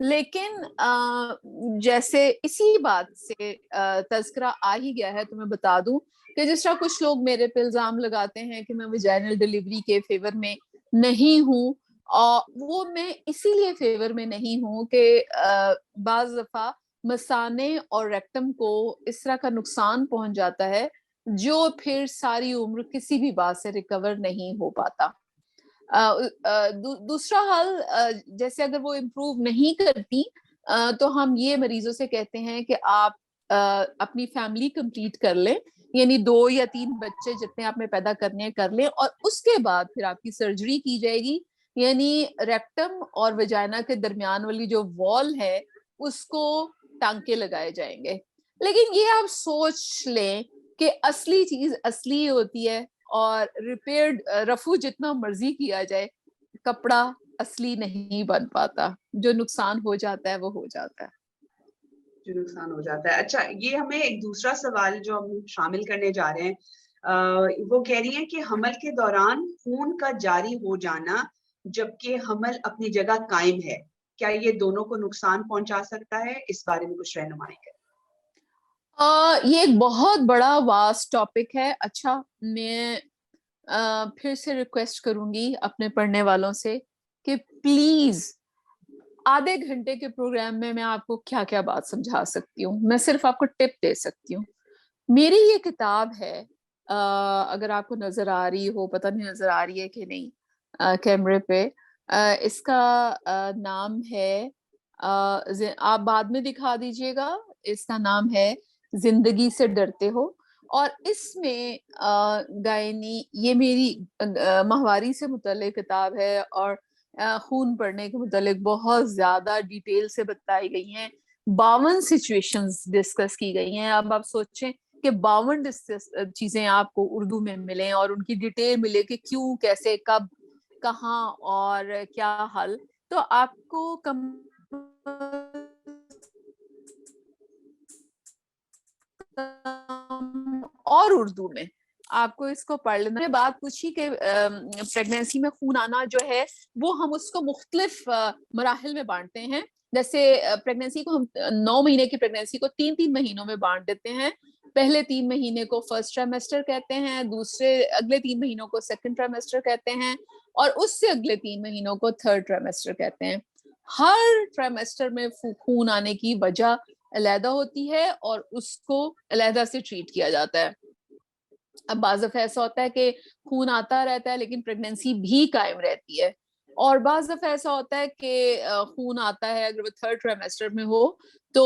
لیکن جیسے اسی بات سے تذکرہ آ ہی گیا ہے تو میں بتا دوں کہ جس طرح کچھ لوگ میرے پہ الزام لگاتے ہیں کہ میں ویجائنل ڈلیوری کے فیور میں نہیں ہوں، اور وہ میں اسی لیے فیور میں نہیں ہوں کہ بعض دفعہ مثانے اور ریکٹم کو اس طرح کا نقصان پہنچ جاتا ہے جو پھر ساری عمر کسی بھی بات سے ریکور نہیں ہو پاتا۔ دوسرا حل، جیسے اگر وہ امپروو نہیں کرتی تو ہم یہ مریضوں سے کہتے ہیں کہ آپ اپنی فیملی کمپلیٹ کر لیں، یعنی 2 یا 3 بچے جتنے آپ نے پیدا کرنے ہیں کر لیں، اور اس کے بعد پھر آپ کی سرجری کی جائے گی، یعنی ریکٹم اور وجائنا کے درمیان والی جو وال ہے اس کو ٹانکے لگائے جائیں گے۔ لیکن یہ آپ سوچ لیں کہ اصلی چیز اصلی ہوتی ہے، اور ریپیئرڈ رفو جتنا مرضی کیا جائے کپڑا اصلی نہیں بن پاتا، جو نقصان ہو جاتا ہے وہ ہو جاتا ہے، جو نقصان ہو جاتا ہے۔ اچھا، یہ ہمیں ایک دوسرا سوال جو ہم شامل کرنے جا رہے ہیں، وہ کہہ رہی ہیں کہ حمل کے دوران خون کا جاری ہو جانا جبکہ حمل اپنی جگہ قائم ہے، کیا یہ دونوں کو نقصان پہنچا سکتا ہے؟ اس بارے میں کچھ رہنمائی کریں۔ یہ ایک بہت بڑا واسٹ ٹاپک ہے۔ اچھا، میں پھر سے ریکویسٹ کروں گی اپنے پڑھنے والوں سے کہ پلیز آدھے گھنٹے کے پروگرام میں آپ کو کیا کیا بات سمجھا سکتی ہوں، میں صرف آپ کو ٹپ دے سکتی ہوں۔ میری یہ کتاب ہے، اگر آپ کو نظر آ رہی ہو، پتہ نہیں نظر آ رہی ہے کہ نہیں کیمرے پہ، اس کا نام ہے، آپ بعد میں دکھا دیجئے گا، اس کا نام ہے زندگی سے ڈرتے ہو۔ اور اس میں گائنی، یہ میری ماہواری سے متعلق کتاب ہے، اور خون پڑنے کے متعلق بہت زیادہ ڈیٹیل سے بتائی گئی ہیں، 52 سچویشنز ڈسکس کی گئی ہیں۔ اب آپ سوچیں کہ 52 چیزیں آپ کو اردو میں ملیں اور ان کی ڈیٹیل ملے کہ کیوں، کیسے، کب، کہاں اور کیا حل، تو آپ کو اور اردو میں آپ کو اس کو پڑھ لینا۔ بات پوچھی کہ پریگنینسی میں خون آنا جو ہے وہ ہم اس کو مختلف مراحل میں بانٹتے ہیں، جیسے پریگنینسی کو ہم 9 مہینے کی پریگنینسی کو 3 مہینوں میں بانٹ دیتے ہیں۔ پہلے 3 مہینے کو فرسٹ ٹرائمیسٹر کہتے ہیں، اگلے 3 مہینوں کو سیکنڈ ٹرائمیسٹر کہتے ہیں، اور اس سے اگلے 3 مہینوں کو تھرڈ ٹرائمیسٹر کہتے ہیں۔ ہر ٹرائمیسٹر میں خون آنے کی وجہ علیحدہ ہوتی ہے اور اس کو علیحدہ سے ٹریٹ کیا جاتا ہے۔ اب بعض دفعہ ایسا ہوتا ہے کہ خون آتا رہتا ہے لیکن پریگنینسی بھی قائم رہتی ہے، اور بعض دفعہ ایسا ہوتا ہے کہ خون آتا ہے اگر وہ تھرڈ ٹرائمیسٹر میں ہو تو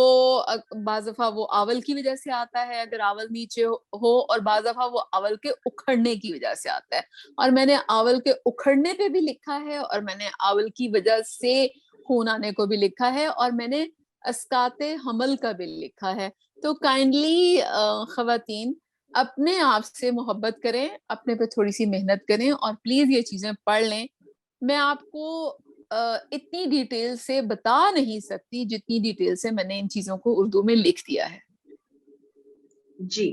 بعض دفعہ وہ آول کی وجہ سے آتا ہے اگر آول نیچے ہو، اور بعض دفعہ وہ آول کے اکھڑنے کی وجہ سے آتا ہے۔ اور میں نے آول کے اکھڑنے پہ بھی لکھا ہے، اور میں نے آول کی وجہ سے خون آنے کو بھی لکھا ہے، اور میں نے اسقاط حمل کا بھی لکھا ہے۔ تو کائنڈلی خواتین اپنے آپ سے محبت کریں، اپنے پہ تھوڑی سی محنت کریں، اور پلیز یہ چیزیں پڑھ لیں۔ میں آپ کو اتنی ڈیٹیل سے بتا نہیں سکتی جتنی ڈیٹیل سے میں نے ان چیزوں کو اردو میں لکھ دیا ہے۔ جی،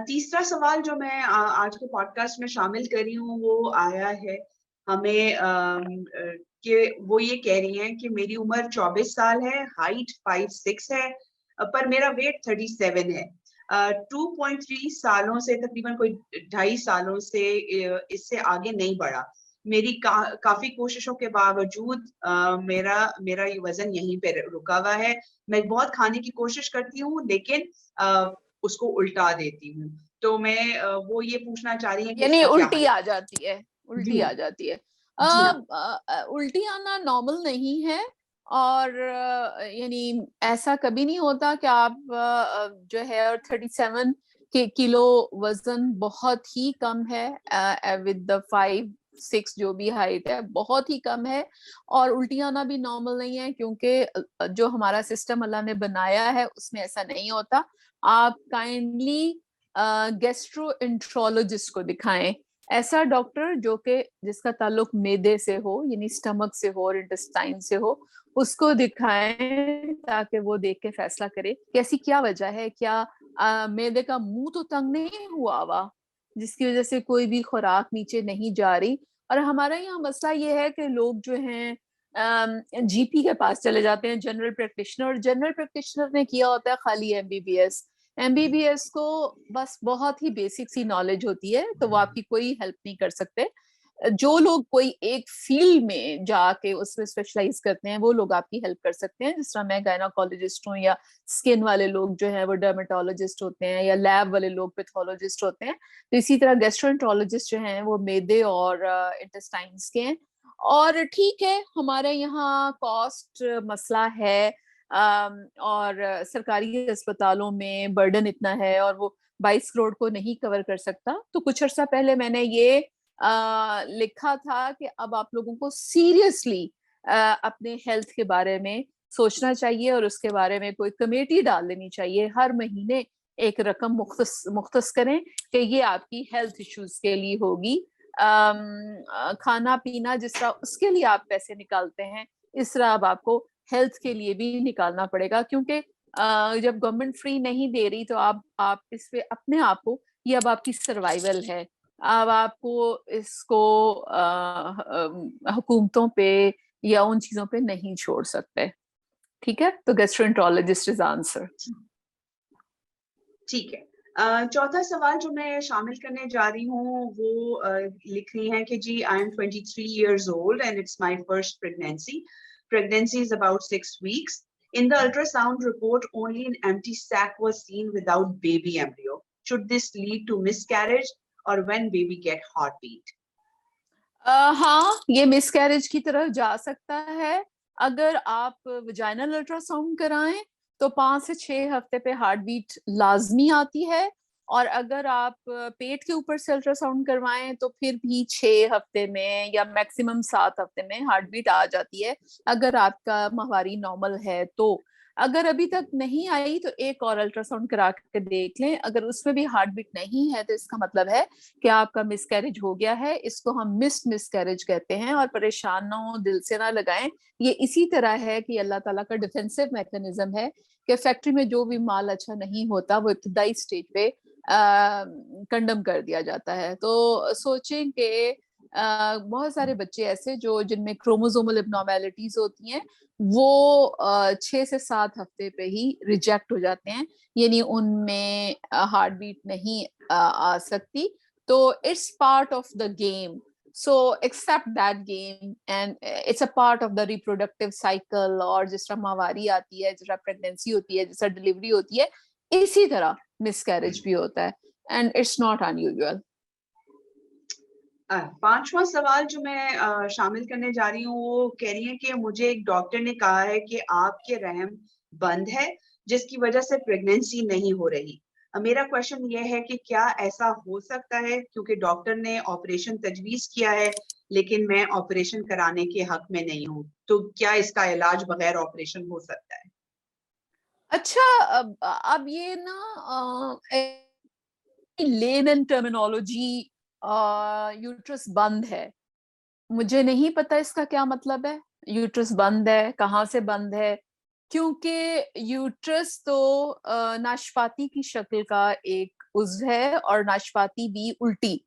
تیسرا سوال جو میں آج کے پوڈ کاسٹ میں شامل کری ہوں وہ آیا ہے ہمیں کہ وہ یہ کہہ رہی ہیں کہ میری عمر 24 سال ہے، ہائٹ 5'6" ہے، پر میرا ویٹ 37 ہے۔ 2.3 سالوں سے، تقریباً کوئی 2.5 سالوں سے اس سے آگے نہیں بڑھا۔ میری کافی کوششوں کے باوجود میرا یہ وزن یہیں پہ رکا ہوا ہے۔ میں بہت کھانے کی کوشش کرتی ہوں لیکن اس کو الٹا دیتی ہوں۔ تو میں وہ یہ پوچھنا چاہ رہی ہیں کہ اس یعنی کا کیا الٹی حل آ جاتی ہے، الٹی آ جاتی ہے۔ جی ہاں، الٹی آنا نارمل نہیں ہے، اور یعنی ایسا کبھی نہیں ہوتا کہ آپ جو ہے 37 کلو وزن بہت ہی کم ہے، with the 5'6" جو بھی ہائٹ ہے بہت ہی کم ہے، اور الٹی آنا بھی نارمل نہیں ہے، کیونکہ جو ہمارا سسٹم اللہ نے بنایا ہے اس میں ایسا نہیں ہوتا۔ آپ کائنڈلی گیسٹرو انٹرولوجسٹ کو دکھائیں، ایسا ڈاکٹر جس کا تعلق معدے سے ہو، یعنی سٹمک سے ہو اور انٹسٹائن سے ہو، اس کو دکھائیں تاکہ وہ دیکھ کے فیصلہ کرے کہ ایسی کیا وجہ ہے، کیا معدے کا منہ تو تنگ نہیں ہوا ہوا جس کی وجہ سے کوئی بھی خوراک نیچے نہیں جا رہی۔ اور ہمارا یہاں مسئلہ یہ ہے کہ لوگ جو ہیں جی پی کے پاس چلے جاتے ہیں, جنرل پریکٹیشنر, اور جنرل پریکٹیشنر نے کیا ہوتا ہے خالی MBBS. MBBS کو بس بہت ہی بیسک سی نالج ہوتی ہے, تو وہ آپ کی کوئی ہیلپ نہیں کر سکتے. جو لوگ کوئی ایک فیلڈ میں جا کے اس میں اسپیشلائز کرتے ہیں وہ لوگ آپ کی ہیلپ کر سکتے ہیں, جس طرح میں گائناکالوجسٹ ہوں, یا اسکن والے لوگ جو ہیں وہ ڈرمیٹولوجسٹ ہوتے ہیں, یا لیب والے لوگ پیتھولوجسٹ ہوتے ہیں. تو اسی طرح گیسٹرونٹرولوجسٹ جو ہیں وہ معدے اور انٹسٹائنس کے ہیں. اور ٹھیک ہے, ہمارے یہاں کاسٹ مسئلہ ہے, اور سرکاری اسپتالوں میں برڈن اتنا ہے, اور وہ 22 کروڑ کو نہیں کور کر سکتا. تو کچھ عرصہ پہلے میں نے یہ لکھا تھا کہ اب آپ لوگوں کو سیریسلی اپنے ہیلتھ کے بارے میں سوچنا چاہیے, اور اس کے بارے میں کوئی کمیٹی ڈال دینی چاہیے. ہر مہینے ایک رقم مختص کریں کہ یہ آپ کی ہیلتھ ایشوز کے لیے ہوگی. کھانا پینا جس طرح اس کے لیے آپ پیسے نکالتے ہیں, اس طرح اب آپ کو ہیلتھ کے لیے بھی نکالنا پڑے گا, کیونکہ جب گورنمنٹ فری نہیں دے رہی تو آپ اس پہ اپنے آپ کو, یہ اب آپ کی سروائیول ہے, اب آپ کو اس کو حکومتوں پہ یا ان چیزوں پہ نہیں چھوڑ سکتے. ٹھیک ہے, تو گیسٹرونٹرولوجسٹ از آنسر. ٹھیک ہے. چوتھا سوال جو میں شامل کرنے جا رہی ہوں وہ لکھ رہی ہیں کہ جی I am 23 years old and it's my first pregnancy. Pregnancy is about 6 weeks. In the ultrasound report, only an empty sac was seen without baby embryo. Should this lead to miscarriage or when baby get heartbeat? ہاں, یہ مس carriage کی طرف جا سکتا ہے. اگر آپ vaginal ultra sound کرائیں تو 5 سے 6 ہفتے پہ ہارٹ بیٹ لازمی آتی ہے, اور اگر آپ پیٹ کے اوپر سے الٹرا ساؤنڈ کروائیں تو پھر بھی 6 ہفتے میں یا میکسیمم 7 ہفتے میں ہارٹ بیٹ آ جاتی ہے, اگر آپ کا ماہواری نارمل ہے تو. اگر ابھی تک نہیں آئی تو ایک اور الٹرا ساؤنڈ کرا کے دیکھ لیں, اگر اس میں بھی ہارٹ بیٹ نہیں ہے تو اس کا مطلب ہے کہ آپ کا مس کیریج ہو گیا ہے. اس کو ہم مس کیریج کہتے ہیں, اور پریشان نہ ہو, دل سے نہ لگائیں. یہ اسی طرح ہے کہ اللہ تعالیٰ کا ڈیفینسو میکانزم ہے کہ فیکٹری میں جو بھی مال اچھا نہیں ہوتا وہ ابتدائی سٹیج پہ کنڈم کر دیا جاتا ہے. تو سوچیں کہ بہت سارے بچے ایسے جن میں کروموزومل ابنارمیلٹیز ہوتی ہیں وہ 6 سے 7 ہفتے پہ ہی ریجیکٹ ہو جاتے ہیں, یعنی ان میں ہارٹ بیٹ نہیں آ سکتی. تو it's part of the game, so accept that game, and it's a part of the reproductive cycle. اور جس طرح ماہواری آتی ہے, جس طرح پریگنینسی ہوتی ہے, جس طرح ڈلیوری ہوتی ہے, اسی طرح مس کیریج بھی ہوتا ہے, and it's not unusual. 5واں سوال جو میں شامل کرنے جا رہی ہوں وہ کہہ رہی ہیں کہ مجھے ایک ڈاکٹر نے کہا ہے کہ آپ کے رحم بند ہے جس کی وجہ سے پریگنینسی نہیں ہو رہی. میرا کوشچن یہ ہے کہ کیا ایسا ہو سکتا ہے, کیونکہ ڈاکٹر نے آپریشن تجویز کیا ہے لیکن میں آپریشن کرانے کے حق میں نہیں ہوں, تو کیا اس کا علاج بغیر آپریشن ہو سکتا ہے؟ اچھا, اب یہ نا لیمن ٹرمینالوجی, یوٹرس بند ہے, مجھے نہیں پتا اس کا کیا مطلب ہے. یوٹرس بند ہے, کہاں سے بند ہے؟ کیونکہ یوٹرس تو ناشپاتی کی شکل کا ایک عضو ہے, اور ناشپاتی بھی الٹی,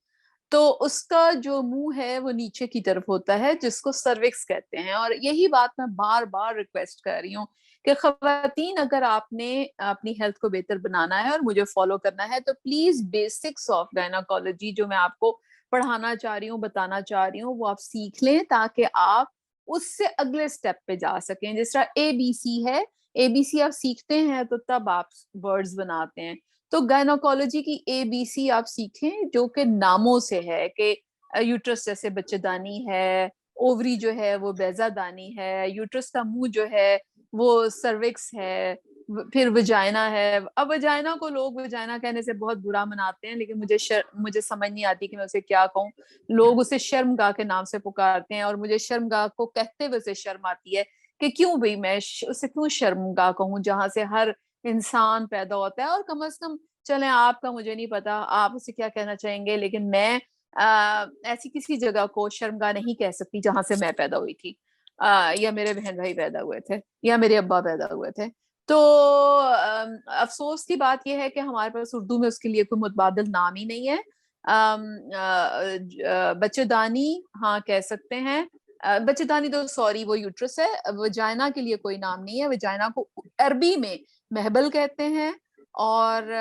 تو اس کا جو منہ ہے وہ نیچے کی طرف ہوتا ہے جس کو سروکس کہتے ہیں. اور یہی بات میں بار بار ریکویسٹ کر رہی ہوں کہ خواتین اگر آپ نے اپنی ہیلتھ کو بہتر بنانا ہے اور مجھے فالو کرنا ہے تو پلیز بیسکس آف گائناکالوجی جو میں آپ کو پڑھانا چاہ رہی ہوں, بتانا چاہ رہی ہوں, وہ آپ سیکھ لیں تاکہ آپ اس سے اگلے سٹیپ پہ جا سکیں. جس طرح ABC ہے, ABC آپ سیکھتے ہیں تو تب آپ ورڈز بناتے ہیں. تو گائناکالوجی کی ABC آپ سیکھیں جو کہ ناموں سے ہے, کہ یوٹرس جیسے بچے دانی ہے, اووری جو ہے وہ بیضہ دانی ہے, یوٹرس کا منہ جو ہے وہ سروکس ہے, پھر وجائنا ہے. اب وجائنا کو لوگ وجائنا کہنے سے بہت برا مناتے ہیں, لیکن مجھے سمجھ نہیں آتی کہ میں اسے کیا کہوں. لوگ اسے شرمگاہ کے نام سے پکارتے ہیں, اور مجھے شرمگاہ کو کہتے ہوئے اسے شرم آتی ہے کہ کیوں بھئی میں اسے کیوں شرمگاہ کہوں جہاں سے ہر انسان پیدا ہوتا ہے. اور کم از کم چلیں, آپ کا مجھے نہیں پتا آپ اسے کیا کہنا چاہیں گے, لیکن میں ایسی کسی جگہ کو شرمگاہ نہیں کہہ سکتی جہاں سے میں پیدا ہوئی تھی, یا میرے بہن بھائی پیدا ہوئے تھے, یا میرے ابا پیدا ہوئے تھے. تو افسوس کی بات یہ ہے کہ ہمارے پاس اردو میں اس کے لیے کوئی متبادل نام ہی نہیں ہے. بچے دانی ہاں کہہ سکتے ہیں, بچےدانی تو سوری وہ یوٹرس ہے, وجائنا کے لیے کوئی نام نہیں ہے. وجائنا کو عربی میں محبل کہتے ہیں, اور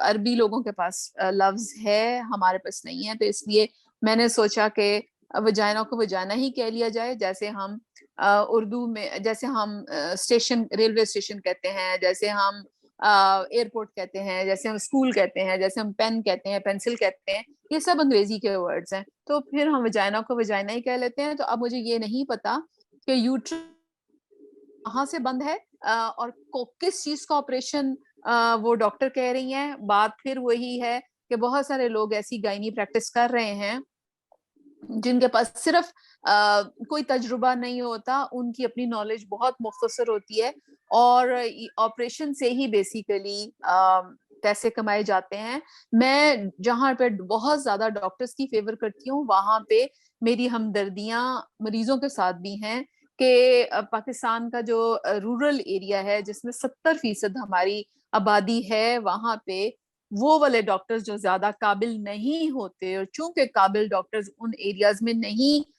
عربی لوگوں کے پاس لفظ ہے, ہمارے پاس نہیں ہے, تو اس لیے میں نے سوچا کہ وجائنا کو وجائنا ہی کہہ لیا جائے. جیسے ہم اردو میں, جیسے ہم اسٹیشن ریلوے اسٹیشن کہتے ہیں, جیسے ہم ایئرپورٹ کہتے ہیں, جیسے ہم اسکول کہتے ہیں, جیسے ہم پین کہتے ہیں, پینسل کہتے ہیں, یہ سب انگریزی کے ورڈز ہیں, تو پھر ہم وجائنا کو وجائنا ہی کہہ لیتے ہیں. تو اب مجھے یہ نہیں پتا کہ یوٹرس کہاں سے بند ہے اور کس چیز کا آپریشن وہ ڈاکٹر کہہ رہی ہیں. بات پھر وہی ہے کہ بہت سارے لوگ ایسی گائنی پریکٹس کر رہے ہیں جن کے پاس صرف کوئی تجربہ نہیں ہوتا, ان کی اپنی نالج بہت مختصر ہوتی ہے, اور آپریشن سے ہی بیسیکلی پیسے کمائے جاتے ہیں. میں جہاں پہ بہت زیادہ ڈاکٹرز کی فیور کرتی ہوں, وہاں پہ میری ہمدردیاں مریضوں کے ساتھ بھی ہیں کہ پاکستان کا جو رورل ایریا ہے جس میں 70% ہماری آبادی ہے, وہاں پہ وہ والے ڈاکٹرز جو زیادہ قابل نہیں ہوتے, اور چونکہ قابل ڈاکٹرز ان ایریاز میں نہیں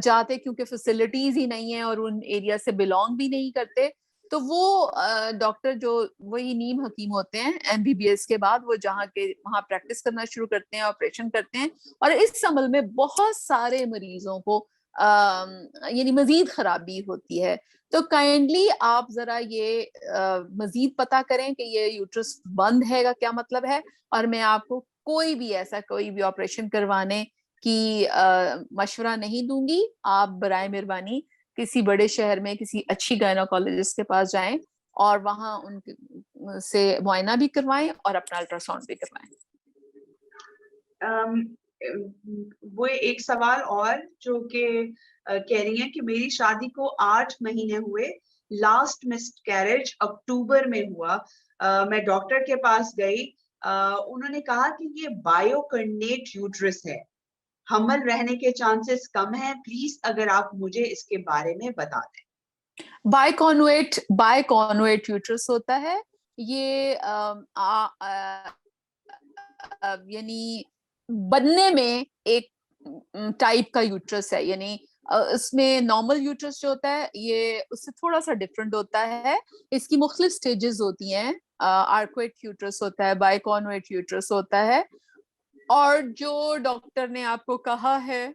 جاتے کیونکہ فیسلٹیز ہی نہیں ہیں اور ان ایریا سے بلونگ بھی نہیں کرتے, تو وہ ڈاکٹر جو وہی نیم حکیم ہوتے ہیں MBBS کے بعد, وہ جہاں کے وہاں پریکٹس کرنا شروع کرتے ہیں, آپریشن کرتے ہیں, اور اس عمل میں بہت سارے مریضوں کو یعنی مزید خرابی ہوتی ہے. تو کائنڈلی آپ ذرا یہ مزید پتا کریں کہ یہ یوٹرس بند ہے کا کیا مطلب ہے, اور میں آپ کو کوئی بھی آپریشن کروانے کی مشورہ نہیں دوں گی. آپ برائے مہربانی کسی بڑے شہر میں کسی اچھی گائنوکالوجسٹ کے پاس جائیں اور وہاں ان سے معائنہ بھی کروائیں اور اپنا الٹرا ساؤنڈ بھی کروائیں. وہ ایک سوال اور جو کہ کہہ رہی ہیں کہ میری شادی کو 8 مہینے ہوئے, لاسٹ مسڈ کیریج اکتوبر میں ہوا, میں ڈاکٹر کے پاس گئی, انہوں نے کہا کہ یہ بایو کنیٹ یوٹرس ہے, حمل رہنے کے چانسز کم ہیں, پلیز اگر آپ مجھے اس کے بارے میں بتا دیں. بائی کانویٹ یوٹرس ہوتا ہے یہ, یعنی بننے میں ایک ٹائپ کا یوٹرس ہے, یعنی اس میں نارمل یوٹرس جو ہوتا ہے یہ اس سے تھوڑا سا ڈفرنٹ ہوتا ہے. اس کی مختلف سٹیجز ہوتی ہیں, آرکویٹ یوٹرس ہوتا ہے, بائی کانویٹ یوٹرس ہوتا ہے, اور جو ڈاکٹر نے آپ کو کہا ہے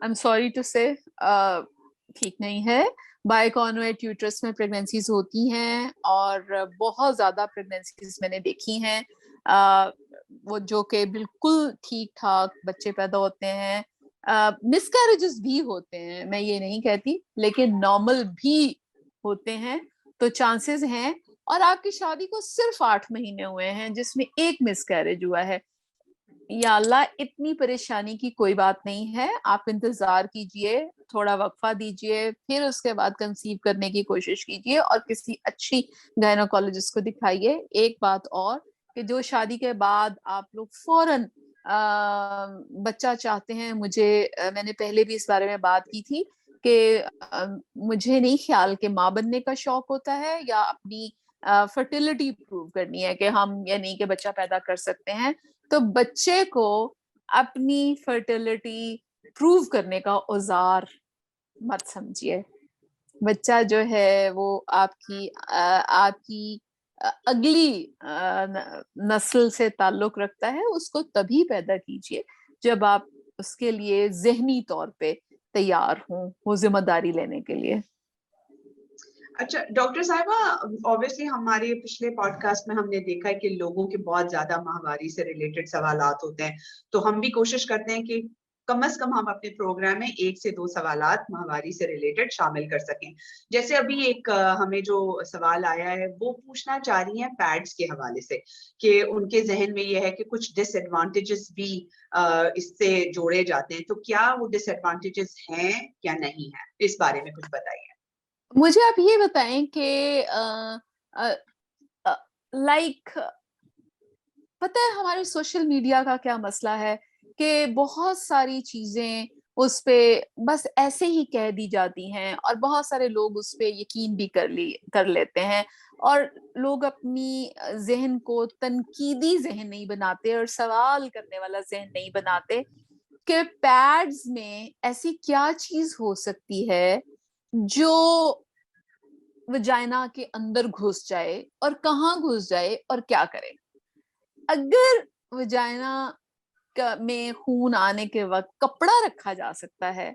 I'm sorry to say ٹھیک نہیں ہے. بائی کانویٹ یوٹرس میں پریگننسیز ہوتی ہیں, اور بہت زیادہ پریگننسیز میں نے دیکھی ہیں وہ جو کہ بالکل ٹھیک ٹھاک بچے پیدا ہوتے ہیں. مس کیریجز بھی ہوتے ہیں, میں یہ نہیں کہتی, لیکن نارمل بھی ہوتے ہیں. تو چانسز ہیں, اور آپ کی شادی کو صرف 8 مہینے ہوئے ہیں جس میں ایک مس کیریج ہوا ہے. یا اللہ, اتنی پریشانی کی کوئی بات نہیں ہے, آپ انتظار کیجئے, تھوڑا وقفہ دیجئے, پھر اس کے بعد کنسیو کرنے کی کوشش کیجئے اور کسی اچھی گائنوکالوجسٹ کو دکھائیے. ایک بات اور کہ جو شادی کے بعد آپ لوگ فوراً بچہ چاہتے ہیں, میں نے پہلے بھی اس بارے میں بات کی تھی کہ مجھے نہیں خیال کہ ماں بننے کا شوق ہوتا ہے یا اپنی فرٹیلٹی پروو کرنی ہے کہ ہم یا نہیں کہ بچہ پیدا کر سکتے ہیں. تو بچے کو اپنی فرٹیلٹی پروو کرنے کا اوزار مت سمجھیے. بچہ جو ہے وہ آپ کی اگلی نسل سے تعلق رکھتا ہے. اس کو تبھی پیدا کیجیے جب آپ اس کے لیے ذہنی طور پہ تیار ہوں وہ ذمہ داری لینے کے لیے. اچھا ڈاکٹر صاحبہ, obviously ہمارے پچھلے پوڈ کاسٹ میں ہم نے دیکھا ہے کہ لوگوں کے بہت زیادہ ماہواری سے ریلیٹڈ سوالات ہوتے ہیں, تو ہم بھی کوشش کرتے ہیں کہ کم از کم ہم اپنے پروگرام میں 1 سے 2 سوالات ماہواری سے ریلیٹڈ شامل کر سکیں. جیسے ابھی ایک ہمیں جو سوال آیا ہے وہ پوچھنا چاہ رہی ہیں پیڈز کے حوالے سے کہ ان کے ذہن میں یہ ہے کہ کچھ ڈس ایڈوانٹیجز بھی اس سے جوڑے جاتے ہیں, تو کیا وہ ڈس ایڈوانٹیجز ہیں یا نہیں ہیں, اس بارے میں کچھ بتائیے. مجھے آپ یہ بتائیں کہ لائک پتہ ہے ہمارے سوشل میڈیا کا کیا مسئلہ ہے کہ بہت ساری چیزیں اس پہ بس ایسے ہی کہہ دی جاتی ہیں, اور بہت سارے لوگ اس پہ یقین بھی کر لیتے ہیں, اور لوگ اپنی ذہن کو تنقیدی ذہن نہیں بناتے اور سوال کرنے والا ذہن نہیں بناتے کہ پیڈز میں ایسی کیا چیز ہو سکتی ہے جو وجائنا کے اندر گھس جائے اور کہاں گھس جائے اور کیا کرے. اگر وجائنا میں خون آنے کے وقت کپڑا رکھا جا سکتا ہے,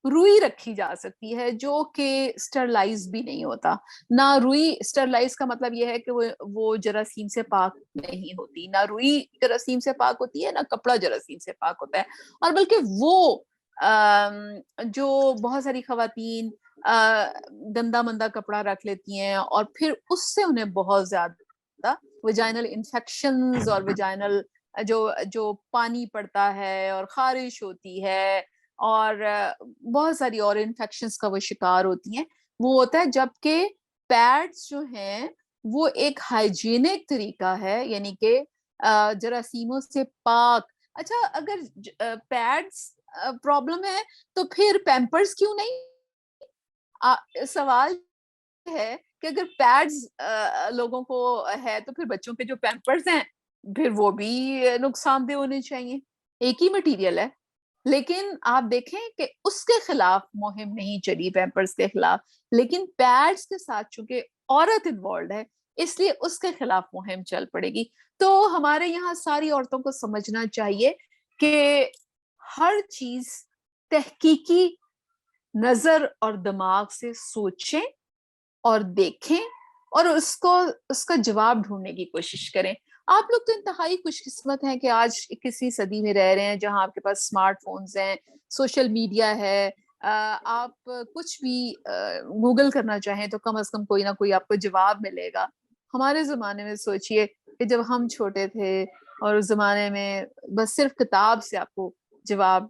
روئی رکھی جا سکتی ہے جو کہ اسٹرلائز بھی نہیں ہوتا. نہ روئی اسٹرلائز کا مطلب یہ ہے کہ وہ جراثیم سے پاک نہیں ہوتی, نہ روئی جراثیم سے پاک ہوتی ہے, نہ کپڑا جراثیم سے پاک ہوتا ہے. اور بلکہ وہ جو بہت ساری خواتین گندا مندا کپڑا رکھ لیتی ہیں اور پھر اس سے انہیں بہت زیادہ ویجائنل انفیکشنز اور ویجائنل جو پانی پڑتا ہے اور خارش ہوتی ہے اور بہت ساری اور انفیکشنز کا وہ شکار ہوتی ہیں, وہ ہوتا ہے جبکہ پیڈز جو ہیں وہ ایک ہائیجینک طریقہ ہے, یعنی کہ جراثیموں سے پاک. اچھا, اگر پیڈز پرابلم ہے تو پھر پیمپرز کیوں نہیں؟ سوال ہے کہ اگر پیڈز لوگوں کو ہے تو پھر بچوں کے جو پیمپرز ہیں پھر وہ بھی نقصان دہ ہونے چاہیے. ایک ہی مٹیریل ہے, لیکن آپ دیکھیں کہ اس کے خلاف مہم نہیں چلی, پیمپرز کے خلاف, لیکن پیڈز کے ساتھ چونکہ عورت انوالوڈ ہے اس لیے اس کے خلاف مہم چل پڑے گی. تو ہمارے یہاں ساری عورتوں کو سمجھنا چاہیے کہ ہر چیز تحقیقی نظر اور دماغ سے سوچیں اور دیکھیں اور اس کا جواب ڈھونڈنے کی کوشش کریں. آپ لوگ تو انتہائی خوش قسمت ہیں کہ آج 21ویں صدی میں رہ رہے ہیں جہاں آپ کے پاس اسمارٹ فونز ہیں, سوشل میڈیا ہے, آپ کچھ بھی گوگل کرنا چاہیں تو کم از کم کوئی نہ کوئی آپ کو جواب ملے گا. ہمارے زمانے میں سوچئے کہ جب ہم چھوٹے تھے اور اس زمانے میں بس صرف کتاب سے آپ کو جواب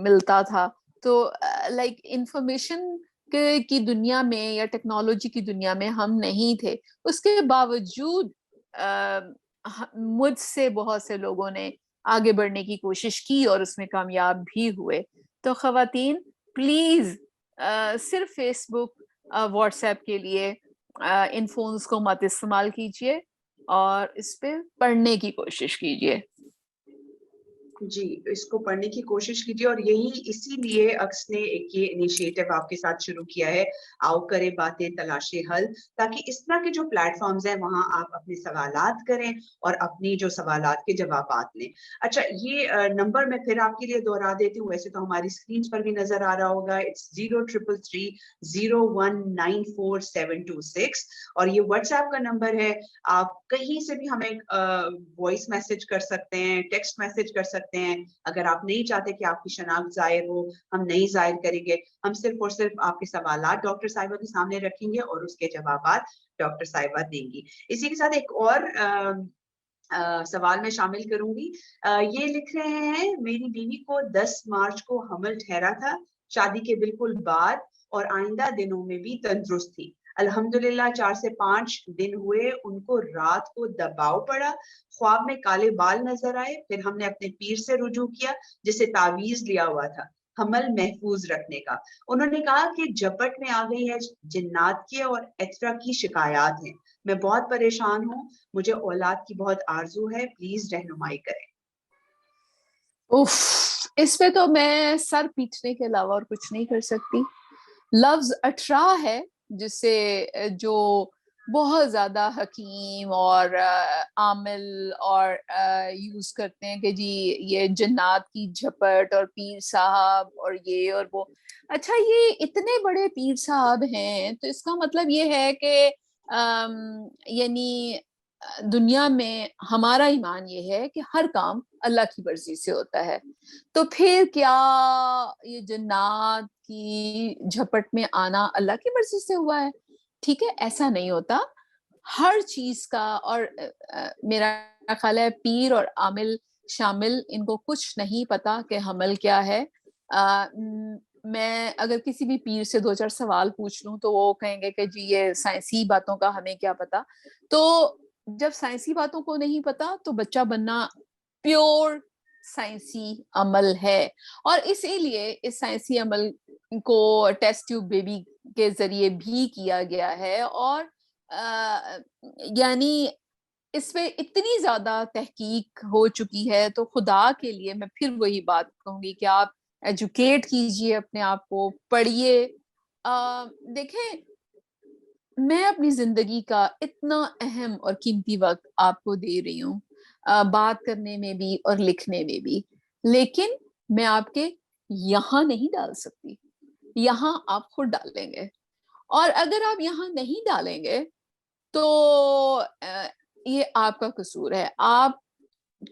ملتا تھا, تو لائک انفارمیشن کی دنیا میں یا ٹیکنالوجی کی دنیا میں ہم نہیں تھے. اس کے باوجود مجھ سے بہت سے لوگوں نے آگے بڑھنے کی کوشش کی اور اس میں کامیاب بھی ہوئے. تو خواتین پلیز صرف فیس بک واٹس ایپ کے لیے ان فونز کو مت استعمال کیجیے اور اس پہ پڑھنے کی کوشش کیجیے. جی, اس کو پڑھنے کی کوشش کیجیے, اور یہی اسی لیے اکس نے ایک یہ انیشیٹو آپ کے ساتھ شروع کیا ہے, آؤ کرے باتیں تلاشے حل, تاکہ اس طرح کے جو پلیٹ فارمز ہیں وہاں آپ اپنے سوالات کریں اور اپنی جو سوالات کے جوابات لیں. اچھا, یہ نمبر میں پھر آپ کے لیے دوہرا دیتی ہوں, ویسے تو ہماری اسکرین پر بھی نظر آ رہا ہوگا, اٹس 0333019476, اور یہ واٹس ایپ کا نمبر ہے. آپ کہیں سے بھی ہمیں وائس میسج کر سکتے ہیں, ٹیکسٹ میسج کر سکتے ہیں. اگر آپ نہیں چاہتے کہ آپ کی شناخت ظاہر ہو, ہم نہیں ظاہر کریں گے, ہم صرف اور صرف آپ کے سوالات ڈاکٹر صاحبہ کے سامنے رکھیں گے اور اس کے جوابات ڈاکٹر صاحبہ دیں گی. اسی کے ساتھ ایک اور سوال میں شامل کروں گی. یہ لکھ رہے ہیں, میری بیوی کو 10 مارچ کو حمل ٹھہرا تھا, شادی کے بالکل بعد, اور آئندہ دنوں میں بھی تندرست تھی. الحمدللہ 4 سے 5 دن ہوئے ان کو رات کو دباؤ پڑا, خواب میں کالے بال نظر آئے. پھر ہم نے اپنے پیر سے رجوع کیا جسے تعویذ لیا ہوا تھا حمل محفوظ رکھنے کا. انہوں نے کہا کہ جپٹ میں آ گئی ہے, جنات کی اور ایکسٹرا کی شکایات ہیں. میں بہت پریشان ہوں, مجھے اولاد کی بہت آرزو ہے, پلیز رہنمائی کریں. اف, اس پہ تو میں سر پیٹنے کے علاوہ اور کچھ نہیں کر سکتی. لفظ اٹرا ہے جسے جو بہت زیادہ حکیم اور عامل اور یوز کرتے ہیں کہ جی یہ جنات کی جھپٹ اور پیر صاحب اور یہ اور وہ. اچھا, یہ اتنے بڑے پیر صاحب ہیں تو اس کا مطلب یہ ہے کہ یعنی دنیا میں ہمارا ایمان یہ ہے کہ ہر کام اللہ کی مرضی سے ہوتا ہے. تو پھر کیا یہ جنات کی جھپٹ میں آنا اللہ کی مرضی سے ہوا ہے؟ ٹھیک ہے, ایسا نہیں ہوتا. ہر چیز کا, اور میرا خیال ہے پیر اور عامل شامل ان کو کچھ نہیں پتا کہ حمل کیا ہے. میں اگر کسی بھی پیر سے 2-4 سوال پوچھ لوں تو وہ کہیں گے کہ جی یہ سائنسی باتوں کا ہمیں کیا پتا. تو جب سائنسی باتوں کو نہیں پتا تو بچہ بننا پیور سائنسی عمل ہے, اور اسی لیے اس سائنسی عمل کو ٹیسٹ ٹیوب بیبی کے ذریعے بھی کیا گیا ہے. اور یعنی اس پہ اتنی زیادہ تحقیق ہو چکی ہے، تو خدا کے لیے میں پھر وہی بات کہوں گی کہ آپ ایجوکیٹ کیجئے اپنے آپ کو، پڑھیے. دیکھیں، میں اپنی زندگی کا اتنا اہم اور قیمتی وقت آپ کو دے رہی ہوں، بات کرنے میں بھی اور لکھنے میں بھی، لیکن میں آپ کے یہاں نہیں ڈال سکتی. یہاں آپ خود ڈالیں گے، اور اگر آپ یہاں نہیں ڈالیں گے تو یہ آپ کا قصور ہے. آپ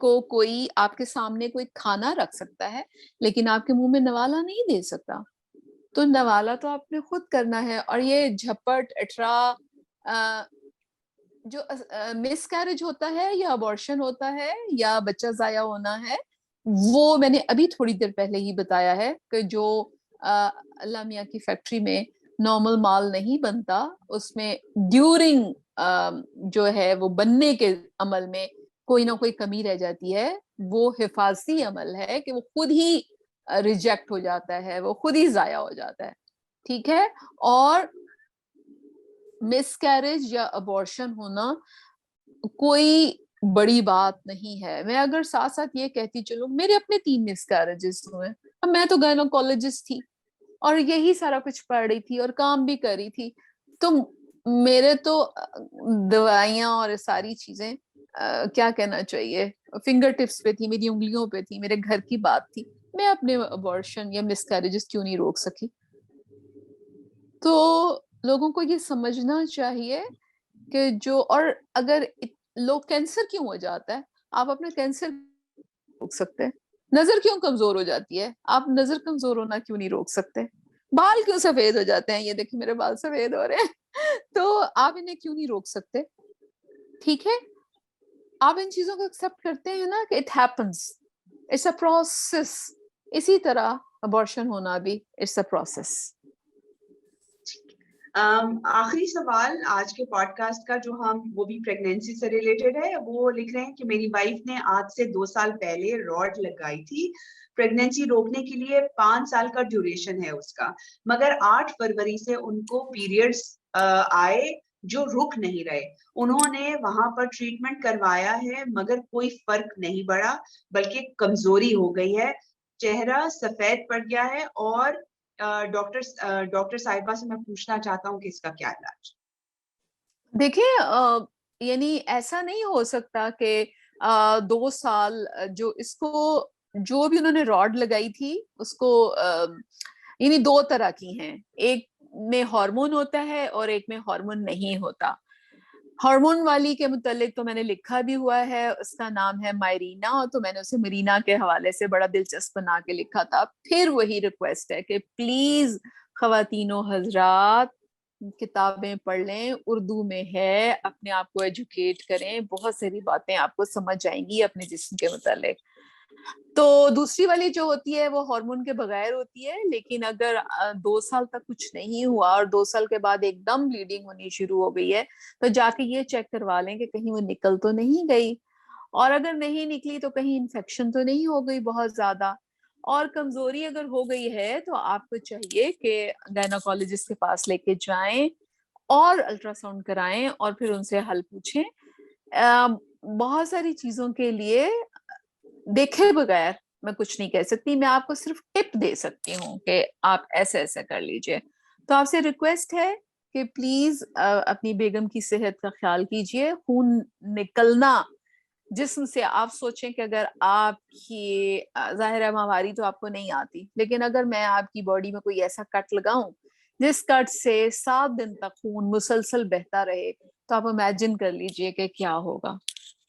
کو کوئی آپ کے سامنے کوئی کھانا رکھ سکتا ہے لیکن آپ کے منہ میں نوالا نہیں دے سکتا. تو نوالا تو آپ نے خود کرنا ہے. اور یہ جھپٹ اٹرا جو مس کیریج ہوتا ہے یا ابورشن ہوتا ہے یا بچہ ضائع ہونا ہے، وہ میں نے ابھی تھوڑی دیر پہلے ہی بتایا ہے کہ جو اللہ میاں کی فیکٹری میں نارمل مال نہیں بنتا، اس میں ڈیورنگ جو ہے وہ بننے کے عمل میں کوئی نہ کوئی کمی رہ جاتی ہے. وہ حفاظتی عمل ہے کہ وہ خود ہی ریجیکٹ ہو جاتا ہے، وہ خود ہی ضائع ہو جاتا ہے. ٹھیک ہے. اور مس کیریج یا ابورشن ہونا کوئی بڑی بات نہیں ہے. میں اگر ساتھ ساتھ یہ کہتی چلوں، میرے اپنے 3 مس کیریجز ہوئے. اب میں تو گائنوکالوجسٹ تھی اور یہی سارا کچھ پڑھ رہی تھی اور کام بھی کر رہی تھی، تو میرے تو دوائیاں اور ساری چیزیں کیا کہنا چاہیے فنگر ٹپس پہ تھی، میری انگلیوں پہ تھی، میرے گھر کی بات تھی. میں اپنے ابورشن یا مس کیریجز کیوں نہیں روک سکی؟ تو لوگوں کو یہ سمجھنا چاہیے کہ جو، اور اگر لوگ کینسر کیوں ہو جاتا ہے، آپ اپنا کینسر روک سکتے ہیں. نظر کیوں کمزور ہو جاتی ہے، آپ نظر کمزور ہونا کیوں نہیں روک سکتے. بال کیوں سفید ہو جاتے ہیں، یہ دیکھیں میرے بال سفید ہو رہے ہیں، تو آپ انہیں کیوں نہیں روک سکتے. ٹھیک ہے. آپ ان چیزوں کو ایکسپٹ کرتے ہیں نا کہ it happens, it's a process. اسی طرح ابورشن ہونا بھی اٹس اے پروسیس. آخری سوال آج کے پوڈ کاسٹ کا جو ہم وہ بھی پریگنینسی سے ریلیٹڈ ہے. وہ لکھ رہے ہیں کہ میری وائف نے آج سے 2 سال پہلے راڈ لگائی تھی پریگنینسی روکنے کے لیے. 5 سال کا ڈیوریشن ہے اس کا، مگر 8 فروری سے ان کو پیریڈز آئے جو رک نہیں رہے. انہوں نے وہاں پر ٹریٹمنٹ کروایا ہے مگر کوئی فرق نہیں پڑا، بلکہ کمزوری ہو گئی ہے، چہرہ سفید پڑ گیا ہے. اور ڈاکٹر صاحبہ سے میں پوچھنا چاہتا ہوں کہ اس کا کیا علاج؟ دیکھیں، یعنی ایسا نہیں ہو سکتا کہ 2 سال جو اس کو جو بھی انہوں نے راڈ لگائی تھی اس کو یعنی 2 طرح کی ہیں. ایک میں ہارمون ہوتا ہے اور ایک میں ہارمون نہیں ہوتا. ہارمون والی کے متعلق تو میں نے لکھا بھی ہوا ہے، اس کا نام ہے مائرینا، تو میں نے اسے مرینا کے حوالے سے بڑا دلچسپ بنا کے لکھا تھا. پھر وہی ریکویسٹ ہے کہ پلیز خواتین و حضرات کتابیں پڑھ لیں، اردو میں ہے، اپنے آپ کو ایجوکیٹ کریں، بہت ساری باتیں آپ کو سمجھ آئیں گی اپنے جسم کے متعلق. تو دوسری والی جو ہوتی ہے وہ ہارمون کے بغیر ہوتی ہے، لیکن اگر 2 سال تک کچھ نہیں ہوا اور 2 سال کے بعد ایک دم بلیڈنگ ہونی شروع ہو گئی ہے، تو جا کے یہ چیک کروا لیں کہ کہیں وہ نکل تو نہیں گئی، اور اگر نہیں نکلی تو کہیں انفیکشن تو نہیں ہو گئی بہت زیادہ. اور کمزوری اگر ہو گئی ہے تو آپ کو چاہیے کہ گائنوکالوجسٹ کے پاس لے کے جائیں اور الٹرا ساؤنڈ کرائیں اور پھر ان سے حل پوچھیں. بہت ساری چیزوں کے لیے دیکھے بغیر میں کچھ نہیں کہہ سکتی، میں آپ کو صرف ٹپ دے سکتی ہوں کہ آپ ایسے ایسے کر لیجئے. تو آپ سے ریکویسٹ ہے کہ پلیز اپنی بیگم کی صحت کا خیال کیجئے. خون نکلنا جسم سے، آپ سوچیں کہ اگر آپ کی ظاہر ماہواری تو آپ کو نہیں آتی، لیکن اگر میں آپ کی باڈی میں کوئی ایسا کٹ لگاؤں جس کٹ سے 7 دن تک خون مسلسل بہتا رہے، تو آپ امیجن کر لیجئے کہ کیا ہوگا.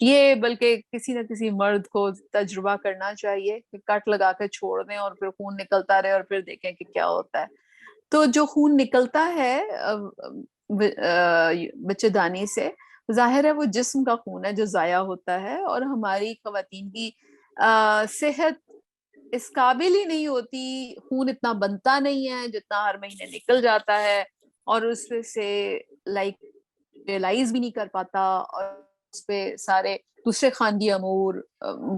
یہ بلکہ کسی نہ کسی مرد کو تجربہ کرنا چاہیے کہ کٹ لگا کے چھوڑ دیں اور پھر خون نکلتا رہے اور پھر دیکھیں کہ کیا ہوتا ہے. تو جو خون نکلتا ہے بچے دانی سے، ظاہر ہے وہ جسم کا خون ہے جو ضائع ہوتا ہے، اور ہماری خواتین کی صحت اس قابل ہی نہیں ہوتی، خون اتنا بنتا نہیں ہے جتنا ہر مہینے نکل جاتا ہے، اور اس پہ سے ریئلائز بھی نہیں کر پاتا، اور اس پہ سارے دوسرے خاندی امور،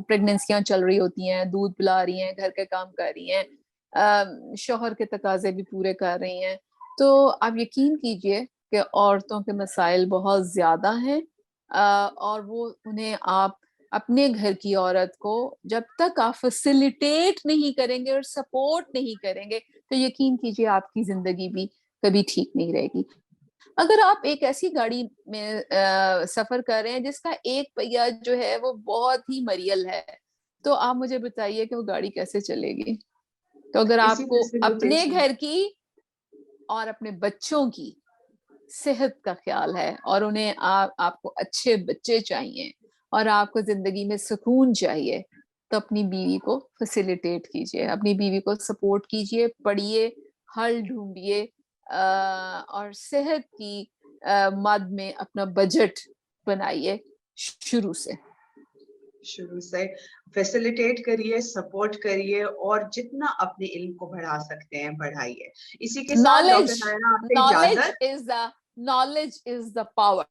پریگننسیاں چل رہی ہوتی ہیں، دودھ پلا رہی ہیں، گھر کے کام کر رہی ہیں، شوہر کے تقاضے بھی پورے کر رہی ہیں. تو آپ یقین کیجئے کہ عورتوں کے مسائل بہت زیادہ ہیں، اور وہ انہیں آپ اپنے گھر کی عورت کو جب تک آپ فیسیلیٹیٹ نہیں کریں گے اور سپورٹ نہیں کریں گے تو یقین کیجیے آپ کی زندگی بھی کبھی ٹھیک نہیں رہے گی. اگر آپ ایک ایسی گاڑی میں سفر کر رہے ہیں جس کا ایک پہیا جو ہے وہ بہت ہی مریل ہے تو آپ مجھے بتائیے کہ وہ گاڑی کیسے چلے گی. تو اگر آپ اسی کو اپنے فیسیلیٹیشن گھر کی اور اپنے بچوں کی صحت کا خیال ہے اور انہیں آپ کو اچھے بچے چاہیے اور آپ کو زندگی میں سکون چاہیے تو اپنی بیوی کو فیسیلیٹیٹ کیجیے, اپنی بیوی کو سپورٹ کیجیے, پڑھیے, حل ڈھونڈیے اور صحت کی مد میں اپنا بجٹ بنائیے شروع سے فیسیلیٹیٹ کریے, سپورٹ کریے اور جتنا اپنے علم کو بڑھا سکتے ہیں بڑھائیے. اسی کے ساتھ ڈاکٹر طاہرہ آپ سے اجازت. knowledge is the power.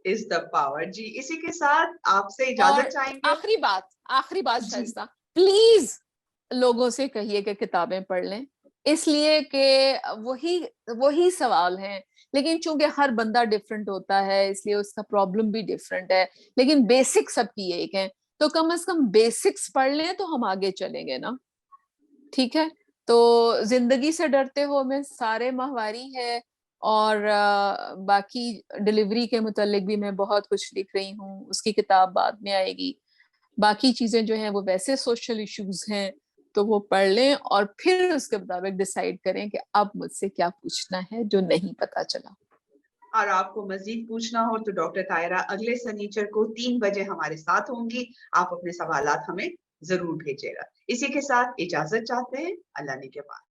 is the power. جی اسی کے ساتھ آپ سے اور اجازت چاہیں گے. آخری بات جی شائستہ, پلیز لوگوں سے کہیے کہ کتابیں پڑھ لیں, اس لیے کہ وہی سوال ہیں لیکن چونکہ ہر بندہ ڈیفرنٹ ہوتا ہے اس لیے اس کا پرابلم بھی ڈیفرنٹ ہے, لیکن بیسک سب کی ایک ہے, تو کم از کم بیسکس پڑھ لیں تو ہم آگے چلیں گے نا. ٹھیک ہے, تو زندگی سے ڈرتے ہو میں سارے ماہواری ہے اور باقی ڈیلیوری کے متعلق بھی میں بہت کچھ لکھ رہی ہوں, اس کی کتاب بعد میں آئے گی. باقی چیزیں جو ہیں وہ ویسے سوشل ایشوز ہیں تو وہ پڑھ لیں اور پھر اس کے مطابق ڈیسائیڈ کریں کہ اب مجھ سے کیا پوچھنا ہے جو نہیں پتا چلا. اور آپ کو مزید پوچھنا ہو تو ڈاکٹر طاہرہ اگلے سنیچر کو 3 بجے ہمارے ساتھ ہوں گی. آپ اپنے سوالات ہمیں ضرور بھیجیے گا. اسی کے ساتھ اجازت چاہتے ہیں. اللہ نے کے بعد.